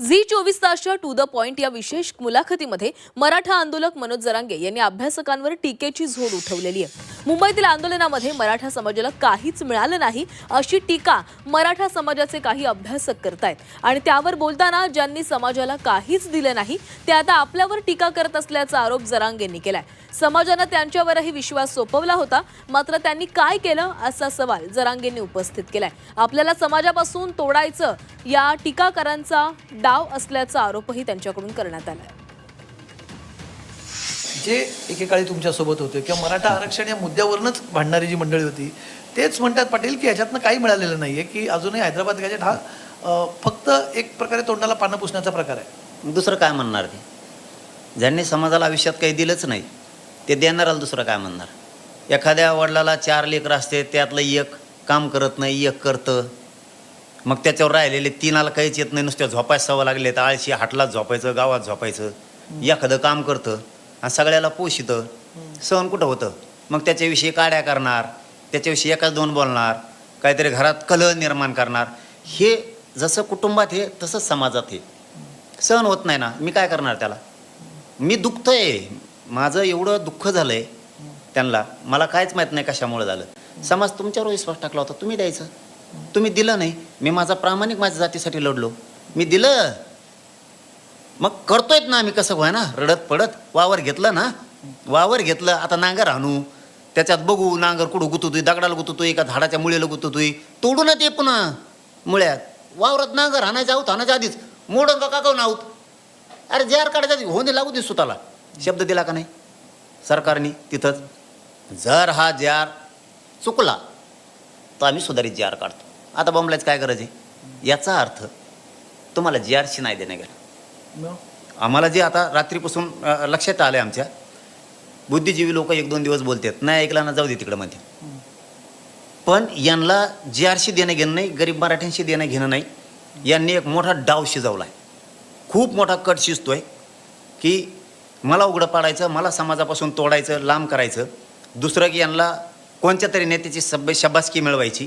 Zee 24 तासच्या to the point या विशेष मुलाखतीमध्ये मराठा आंदोलक मनोज जरांगे यांनी अभ्यासकांवर टीकेची झोड उठवलेली आहे। मुंबईतील आंदोलनामध्ये मराठा समाजाला काहीच मिळालं नाही अशी टीका मराठा समाजाचे काही अभ्यासक करतायत आणि त्यावर बोलताना ज्यांनी समाजाला काहीच दिलं नाही ते आता आपल्यावर टीका करत असल्याचा आरोप जरांगेंनी केलाय। समाजाने त्यांच्यावरही विश्वास सोपवला होता, मात्र त्यांनी काय केलं असा सवाल जरांगेंनी उपस्थित केलाय। आपल्याला समाजापासून तोडायचं या टीकाकारांचा डाव असल्याचा आरोपही त्यांच्याकडून करण्यात आलाय। जे एकेकाळी तुमच्यासोबत होते किंवा मराठा आरक्षण या मुद्द्यावरूनच भांडणारी जी मंडळी होती तेच म्हणतात पाटील की याच्यातनं काही मिळालेलं नाहीये, की अजूनही हैदराबाद गॅजेट हा फक्त एक प्रकारे तोंडाला पानं पुसण्याचा प्रकार आहे। दुसरं काय म्हणणार ते? ज्यांनी समाजाला आयुष्यात काही दिलंच नाही ते देणाराला दुसरं काय म्हणणार? एखाद्या वडिलाला 4 लेकरं असते, त्यातलं एक काम करत नाही, एक करतं, मग त्याच्यावर राहिलेले 3 काहीच येत नाही, नुसत्या झोपायला सवय लागले तर आळशी हाटलाच झोपायचं, गावात झोपायचं, एखादं काम करतं आणि सगळ्याला पोषितं, सहन कुठं होतं? मग त्याच्याविषयी काड्या करणार, त्याच्याविषयी एकाच दोन बोलणार, काहीतरी घरात कलह निर्माण करणार। हे जसं कुटुंबात हे तसंच समाजात हे सहन होत नाही ना। मी काय करणार त्याला? मी दुखतोय, माझं एवढं दुःख झालंय त्यांना, मला काहीच माहीत नाही कशामुळे झालं। समाज तुमच्यावर विश्वास टाकला होता, तुम्ही द्यायचं, तुम्ही दिलं नाही। मी माझा प्रामाणिक माझ्या जातीसाठी लढलो, मी दिलं, मग करतोयत ना आम्ही कसं व्हाय ना, रडत पडत वावर घेतलं ना, वावर घेतलं, आता नांगर आणू, त्याच्यात बघू नांगर कुठं गुततोय, दगडाला गुततोय का झाडाच्या मुळेला गुततोय, तोडू ना ते पुन्हा मुळ्यात। वावरात नांगर हाणायच्या आहोत, हाणायच्या आधीच मोडंग का काऊन आहोत? अरे जार काढायच्या आधी होणे लागू दे स्वतःला। शब्द दिला का नाही सरकारने तिथंच? जर हा जार चुकला तर आम्ही सुधारित जार काढतो। आता बॉम्बलाच काय गरज आहे? याचा अर्थ तुम्हाला जारशी नाही देणे गेला। आम्हाला जे आता रात्रीपासून लक्षात आलं, आमच्या बुद्धिजीवी लोक 1-2 दिवस बोलतात, नाही ऐकला ना जाऊ दे तिकडं मध्ये, पण यांना जारशी देणं घेणं नाही, गरीब मराठ्यांशी देणं घेणं नाही। यांनी एक मोठा डाव शिजवला आहे, खूप मोठा कट शिजतोय की मला उघडं पाडायचं, मला समाजापासून तोडायचं, लांब करायचं। दुसरं की यांना कोणत्या तरी नेत्याची शाबासकी मिळवायची,